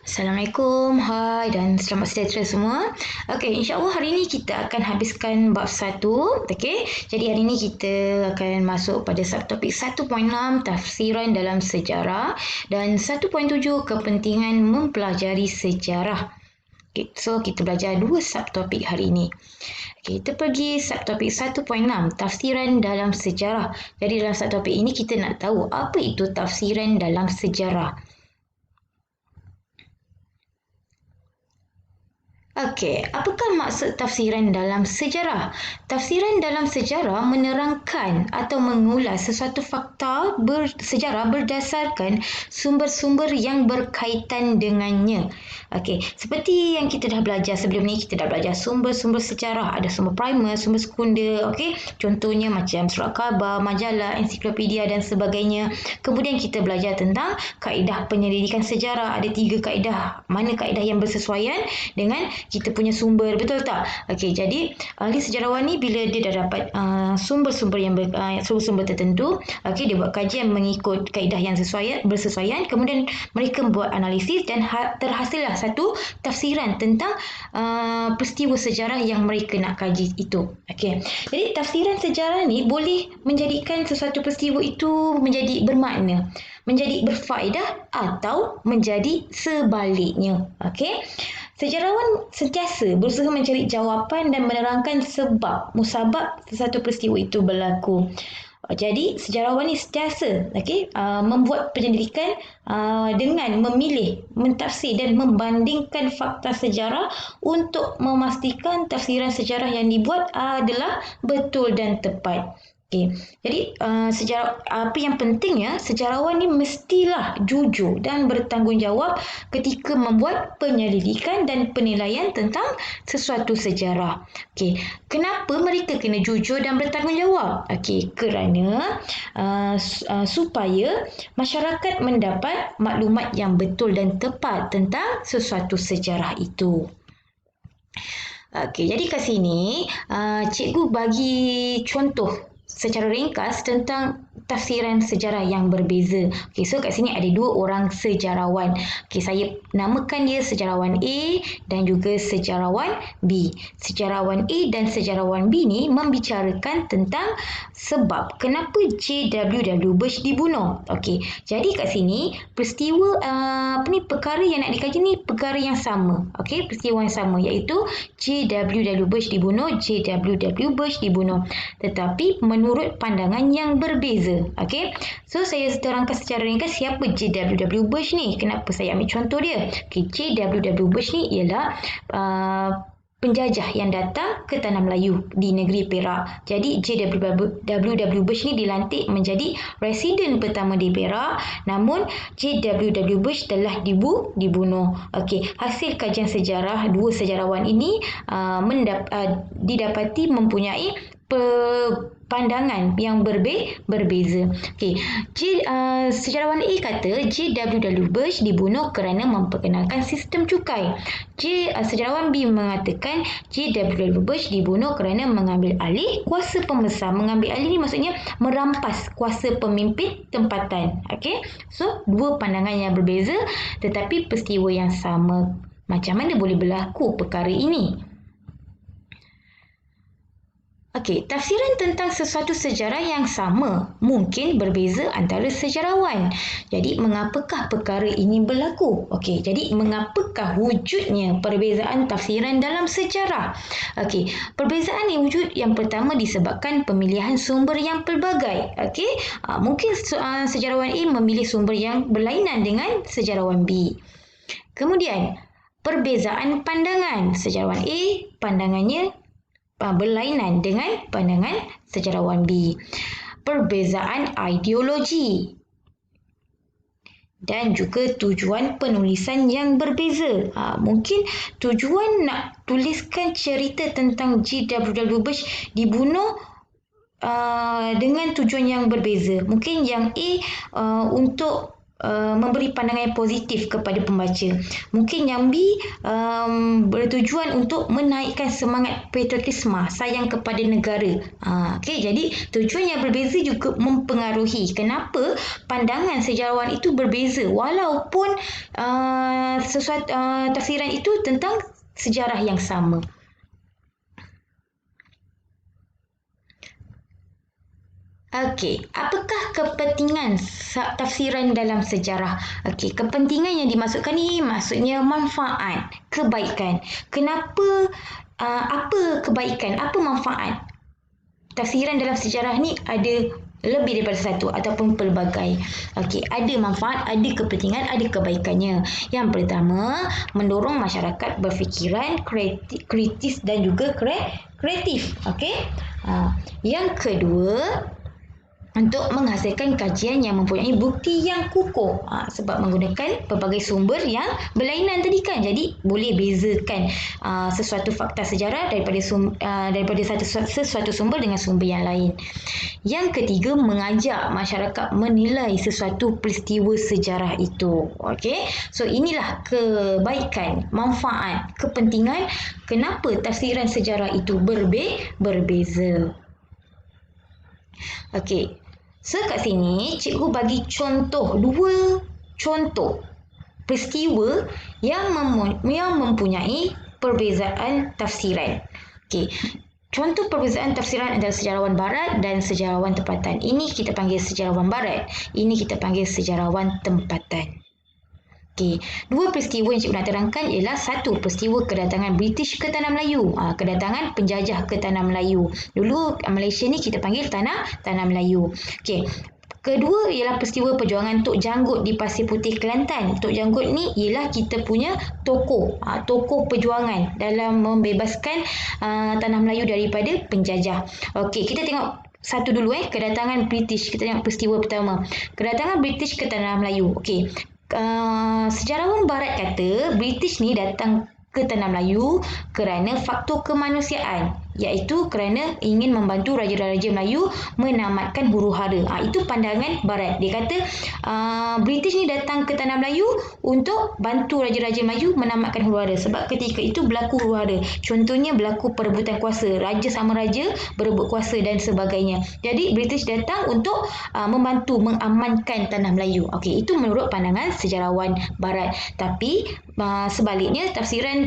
Assalamualaikum, hai dan selamat sejahtera semua. Okey, insya-Allah hari ini kita akan habiskan bab 1. Okey, jadi hari ini kita akan masuk pada subtopik 1.6 tafsiran dalam sejarah dan 1.7 kepentingan mempelajari sejarah. Okay, so kita belajar dua subtopik hari ini. Okay, kita pergi subtopik 1.6 tafsiran dalam sejarah. Jadi dalam subtopik ini kita nak tahu apa itu tafsiran dalam sejarah. Okey, apakah maksud tafsiran dalam sejarah? Tafsiran dalam sejarah menerangkan atau mengulas sesuatu fakta sejarah berdasarkan sumber-sumber yang berkaitan dengannya. Okey, seperti yang kita dah belajar sebelum ni, kita dah belajar sumber-sumber sejarah. Ada sumber primer, sumber sekunder, okey. Contohnya macam surat khabar, majalah, ensiklopedia dan sebagainya. Kemudian kita belajar tentang kaedah penyelidikan sejarah. Ada 3 kaedah. Mana kaedah yang bersesuaian dengan kita punya sumber, betul tak? Okey, jadi ahli sejarawan ni bila dia dah dapat sumber-sumber yang sumber-sumber tertentu, okey, dia buat kajian mengikut kaedah yang bersesuaian, kemudian mereka buat analisis dan terhasillah satu tafsiran tentang peristiwa sejarah yang mereka nak kaji itu. Okey. Jadi tafsiran sejarah ni boleh menjadikan sesuatu peristiwa itu menjadi bermakna, menjadi berfaedah atau menjadi sebaliknya. Okey. Sejarawan sentiasa berusaha mencari jawapan dan menerangkan sebab musabab sesuatu peristiwa itu berlaku. Jadi sejarawan ini sentiasa membuat penyelidikan dengan memilih, mentafsir dan membandingkan fakta sejarah untuk memastikan tafsiran sejarah yang dibuat adalah betul dan tepat. Okay. Jadi apa yang pentingnya, sejarawan ni mestilah jujur dan bertanggungjawab ketika membuat penyelidikan dan penilaian tentang sesuatu sejarah. Okay. Kenapa mereka kena jujur dan bertanggungjawab? Okay. Kerana supaya masyarakat mendapat maklumat yang betul dan tepat tentang sesuatu sejarah itu. Okey, jadi kat sini cikgu bagi contoh secara ringkas tentang tafsiran sejarah yang berbeza. Okey, so kat sini ada 2 orang sejarawan. Okey, saya namakan dia sejarawan A dan juga sejarawan B. Sejarawan A dan sejarawan B ni membicarakan tentang sebab kenapa J.W.W. Bush dibunuh. Okey, jadi kat sini peristiwa perkara yang nak dikaji ni perkara yang sama. Okey, peristiwa yang sama iaitu J.W.W. Bush dibunuh, J.W.W. Bush dibunuh. Tetapi menurut pandangan yang berbeza. Okey. So saya terangkan secara ringkas siapa J.W.W. Bush ni. Kenapa saya ambil contoh dia? Okey, J.W.W. Bush ni ialah penjajah yang datang ke Tanah Melayu di negeri Perak. Jadi J.W.W. Bush ni dilantik menjadi residen pertama di Perak, namun J.W.W. Bush telah dibunuh. Okey, hasil kajian sejarah 2 sejarawan ini didapati mempunyai pandangan yang berbeza. Okey, sejarawan A kata J.W.W. Bush dibunuh kerana memperkenalkan sistem cukai. Sejarawan B mengatakan J.W.W. Bush dibunuh kerana mengambil alih kuasa pembesar. Mengambil alih ni maksudnya merampas kuasa pemimpin tempatan. Okey, so 2 pandangan yang berbeza tetapi peristiwa yang sama. Macam mana boleh berlaku perkara ini? Okey, tafsiran tentang sesuatu sejarah yang sama mungkin berbeza antara sejarawan. Jadi, mengapakah perkara ini berlaku? Okey, jadi mengapakah wujudnya perbezaan tafsiran dalam sejarah? Okey, perbezaan yang wujud yang pertama disebabkan pemilihan sumber yang pelbagai. Okey, mungkin sejarawan A memilih sumber yang berlainan dengan sejarawan B. Kemudian, perbezaan pandangan. Sejarawan A pandangannya berlainan dengan pandangan sejarawan B. Perbezaan ideologi dan juga tujuan penulisan yang berbeza. Mungkin tujuan nak tuliskan cerita tentang J.W.W. Bush dibunuh dengan tujuan yang berbeza. Mungkin yang A untuk memberi pandangan yang positif kepada pembaca. Mungkin Nyambi bertujuan untuk menaikkan semangat patriotisme, sayang kepada negara. Okey, jadi tujuan yang berbeza juga mempengaruhi kenapa pandangan sejarawan itu berbeza walaupun tafsiran itu tentang sejarah yang sama. Okey, apakah kepentingan tafsiran dalam sejarah? Okey, kepentingan yang dimaksudkan ni maksudnya manfaat, kebaikan. Kenapa, apa kebaikan, apa manfaat? Tafsiran dalam sejarah ni ada lebih daripada satu ataupun pelbagai. Okey, ada manfaat, ada kepentingan, ada kebaikannya. Yang pertama, mendorong masyarakat berfikiran kritis dan juga kreatif. Okey. Yang kedua, untuk menghasilkan kajian yang mempunyai bukti yang kukuh, sebab menggunakan pelbagai sumber yang berlainan tadi kan, jadi boleh bezakan sesuatu fakta sejarah daripada sesuatu sumber dengan sumber yang lain. Yang ketiga, mengajak masyarakat menilai sesuatu peristiwa sejarah itu. Okey, so inilah kebaikan, manfaat, kepentingan kenapa tafsiran sejarah itu berbeza. Okey, so kat sini cikgu bagi dua contoh peristiwa yang mempunyai perbezaan tafsiran. Okey, contoh perbezaan tafsiran antara sejarawan barat dan sejarawan tempatan. Ini kita panggil sejarawan barat, ini kita panggil sejarawan tempatan. Okey, dua peristiwa yang cikgu nak terangkan ialah satu, peristiwa kedatangan British ke Tanah Melayu, kedatangan penjajah ke Tanah Melayu. Dulu Malaysia ni kita panggil Tanah Melayu. Okey. Kedua ialah peristiwa perjuangan Tok Janggut di Pasir Putih, Kelantan. Tok Janggut ni ialah kita punya tokoh perjuangan dalam membebaskan Tanah Melayu daripada penjajah. Okey, kita tengok satu dulu kedatangan British. Kita tengok peristiwa pertama. Kedatangan British ke Tanah Melayu. Okey. Sejarawan barat kata British ni datang ke Tanah Melayu kerana faktor kemanusiaan, iaitu kerana ingin membantu raja-raja Melayu menamatkan huru-hara. Itu pandangan barat. Dia kata British ni datang ke Tanah Melayu untuk bantu raja-raja Melayu menamatkan huru-hara, sebab ketika itu berlaku huru-hara. Contohnya berlaku perebutan kuasa, raja sama raja berebut kuasa dan sebagainya. Jadi British datang untuk membantu mengamankan Tanah Melayu. Okey, itu menurut pandangan sejarawan barat. Tapi sebaliknya tafsiran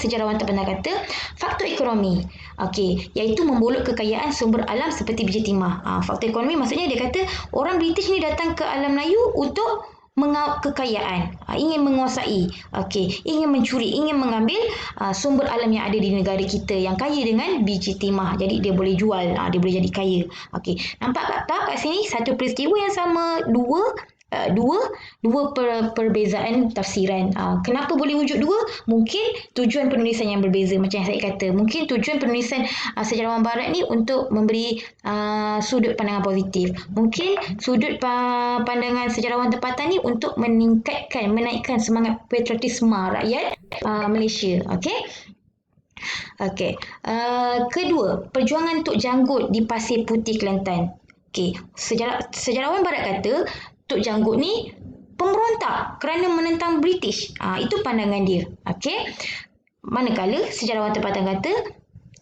sejarawan tempatan kata faktor ekonomi. Okey, iaitu membolot kekayaan sumber alam seperti biji timah. Faktor ekonomi maksudnya dia kata orang British ni datang ke alam Melayu untuk mengauk kekayaan, ingin menguasai, ingin mencuri, ingin mengambil sumber alam yang ada di negara kita yang kaya dengan biji timah. Jadi dia boleh jual, dia boleh jadi kaya. Okey, nampak tak kat sini satu peristiwa yang sama, dua perbezaan tafsiran. Kenapa boleh wujud dua? Mungkin tujuan penulisan yang berbeza. Macam yang saya kata, mungkin tujuan penulisan sejarawan barat ni untuk memberi sudut pandangan positif. Mungkin sudut pandangan sejarawan tempatan ni untuk menaikkan semangat patriotisme rakyat Malaysia. Okey. Kedua, perjuangan Tok Janggut di Pasir Putih, Kelantan. Okey, sejarawan barat kata Tok Janggut ni pemberontak kerana menentang British. Itu pandangan dia. Okey. Manakala sejarawan tempatan kata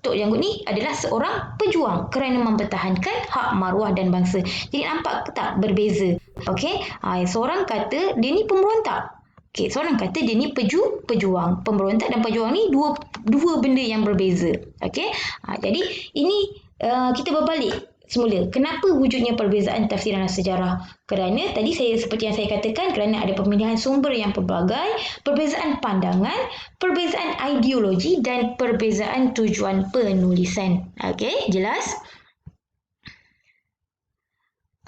Tok Janggut ni adalah seorang pejuang kerana mempertahankan hak maruah dan bangsa. Jadi nampak tak berbeza? Okey. Seorang kata dia ni pemberontak. Okey, seorang kata dia ni pejuang. Pemberontak dan pejuang ni dua benda yang berbeza. Okey. Jadi ini kita berbalik semula. Kenapa wujudnya perbezaan tafsiran dan sejarah? Kerana tadi seperti yang saya katakan, kerana ada pemilihan sumber yang pelbagai, perbezaan pandangan, perbezaan ideologi dan perbezaan tujuan penulisan. Okey, jelas?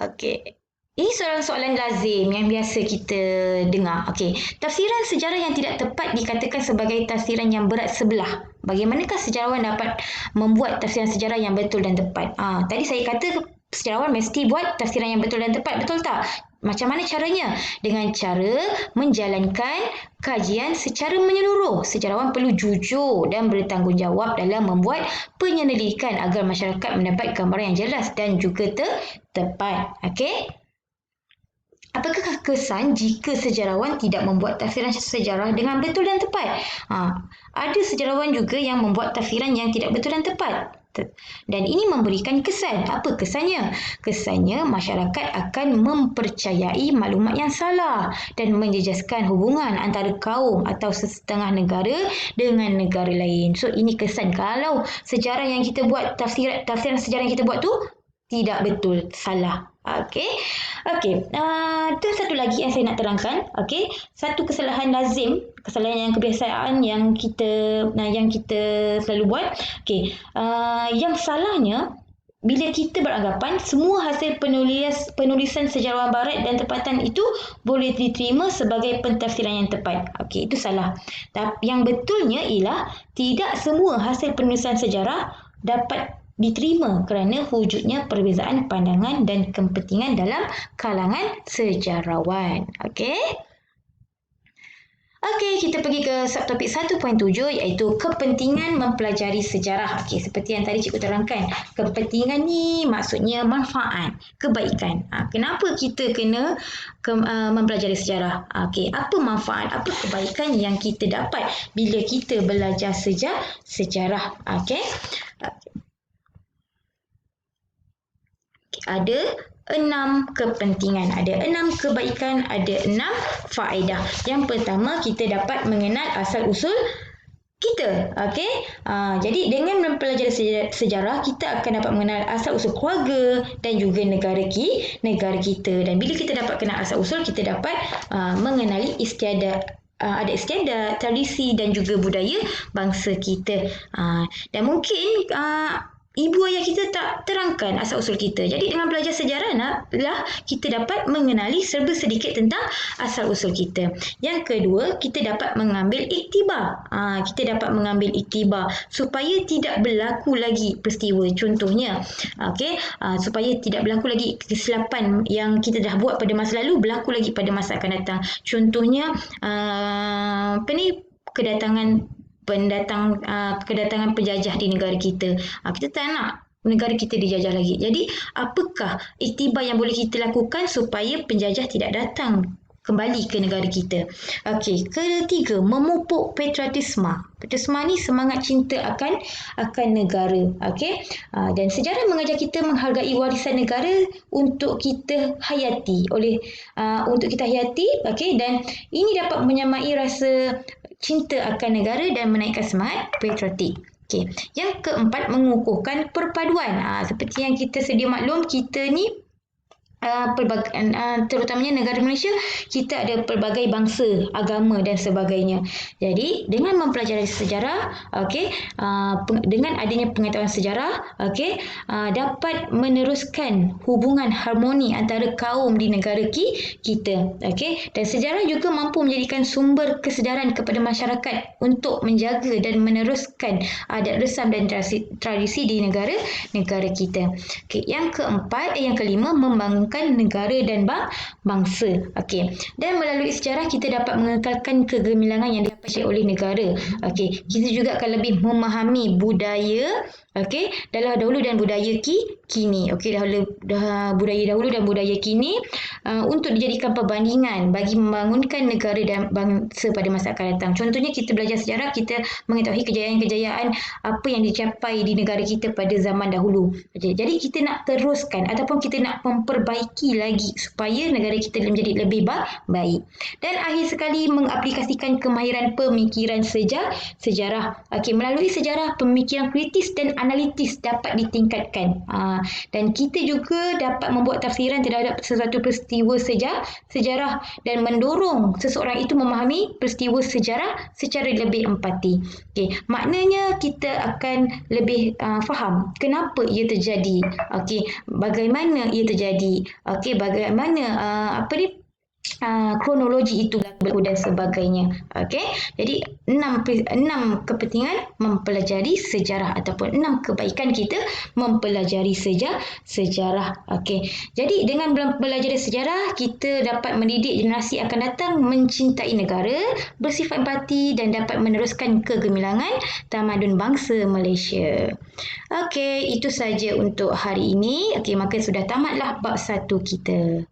Okey. Ini soalan-soalan lazim yang biasa kita dengar. Okey, tafsiran sejarah yang tidak tepat dikatakan sebagai tafsiran yang berat sebelah. Bagaimanakah sejarawan dapat membuat tafsiran sejarah yang betul dan tepat? Tadi saya kata sejarawan mesti buat tafsiran yang betul dan tepat, betul tak? Macam mana caranya? Dengan cara menjalankan kajian secara menyeluruh. Sejarawan perlu jujur dan bertanggungjawab dalam membuat penyelidikan agar masyarakat mendapat gambaran yang jelas dan juga tepat. Okey? Apakah kesan jika sejarawan tidak membuat tafsiran sejarah dengan betul dan tepat? Ada sejarawan juga yang membuat tafsiran yang tidak betul dan tepat. Dan ini memberikan kesan. Apa kesannya? Kesannya masyarakat akan mempercayai maklumat yang salah dan menjejaskan hubungan antara kaum atau sesetengah negara dengan negara lain. So ini kesan kalau sejarah yang kita buat, tafsiran sejarah yang kita buat tu tidak betul, salah. Okey. Tu satu lagi yang saya nak terangkan. Okey. Satu kesalahan lazim, kesalahan yang kebiasaan yang kita selalu buat. Okey. Yang salahnya bila kita beranggapan semua hasil penulisan sejarawan barat dan tempatan itu boleh diterima sebagai pentafsiran yang tepat. Okey, itu salah. Tapi yang betulnya ialah tidak semua hasil penulisan sejarah dapat diterima kerana wujudnya perbezaan pandangan dan kepentingan dalam kalangan sejarawan. Okey? Okey, kita pergi ke subtopik 1.7 iaitu kepentingan mempelajari sejarah. Okey, seperti yang tadi cikgu terangkan, kepentingan ni maksudnya manfaat, kebaikan. Kenapa kita kena mempelajari sejarah? Okey, apa manfaat, apa kebaikan yang kita dapat bila kita belajar sejarah? Okey. Ada 6 kepentingan, ada 6 kebaikan, ada 6 faedah. Yang pertama, kita dapat mengenal asal-usul kita. Okey. Jadi dengan mempelajari sejarah, kita akan dapat mengenal asal-usul keluarga dan juga negara kita. Dan bila kita dapat kenal asal-usul, kita dapat mengenali istiadat, ada istiadat, tradisi dan juga budaya bangsa kita. Dan mungkin ibu ayah kita tak terangkan asal-usul kita. Jadi dengan belajar sejarah kita dapat mengenali serba sedikit tentang asal-usul kita. Yang kedua, kita dapat mengambil iktibar. Kita dapat mengambil iktibar supaya tidak berlaku lagi peristiwa. Contohnya, supaya tidak berlaku lagi kesilapan yang kita dah buat pada masa lalu berlaku lagi pada masa akan datang. Contohnya, kedatangan penjajah di negara kita. Kita tak nak negara kita dijajah lagi. Jadi, apakah iktibar yang boleh kita lakukan supaya penjajah tidak datang kembali ke negara kita? Okey, ketiga, memupuk patriotisme. Patriotisme ni semangat cinta akan negara. Okey. Dan sejarah mengajar kita menghargai warisan negara untuk kita hayati. Okey, dan ini dapat menyamai rasa cinta akan negara dan menaikkan semangat patriotik. Okey. Yang keempat, mengukuhkan perpaduan. Seperti yang kita sedia maklum, kita ni terutamanya negara Malaysia, kita ada pelbagai bangsa, agama dan sebagainya. Jadi dengan mempelajari sejarah, dengan adanya pengetahuan sejarah, dapat meneruskan hubungan harmoni antara kaum di negara kita. Dan sejarah juga mampu menjadikan sumber kesedaran kepada masyarakat untuk menjaga dan meneruskan adat resam dan tradisi di negara kita. Yang kelima, membangun negara dan bangsa. Dan melalui sejarah kita dapat mengekalkan kegemilangan yang dicapai oleh negara. Kita juga akan lebih memahami budaya dahulu dan budaya kini. Budaya dahulu dan budaya kini untuk dijadikan perbandingan bagi membangunkan negara dan bangsa pada masa akan datang. Contohnya, kita belajar sejarah, kita mengetahui kejayaan-kejayaan apa yang dicapai di negara kita pada zaman dahulu. Jadi kita nak teruskan ataupun kita nak memperbaiki lagi supaya negara kita menjadi lebih baik. Dan akhir sekali, mengaplikasikan kemahiran pemikiran sejarah. Melalui sejarah, pemikiran kritis dan analitis dapat ditingkatkan. Dan kita juga dapat membuat tafsiran terhadap sesuatu peristiwa sejarah dan mendorong seseorang itu memahami peristiwa sejarah secara lebih empati. Maknanya kita akan lebih faham kenapa ia terjadi. Bagaimana ia terjadi. Bagaimana kronologi itu berlaku dan sebagainya. Jadi 6 kepentingan mempelajari sejarah ataupun 6 kebaikan kita mempelajari sejarah. Jadi dengan belajar sejarah, kita dapat mendidik generasi akan datang mencintai negara, bersifat empati dan dapat meneruskan kegemilangan tamadun bangsa Malaysia. Itu saja untuk hari ini. Maka sudah tamatlah bab 1 kita.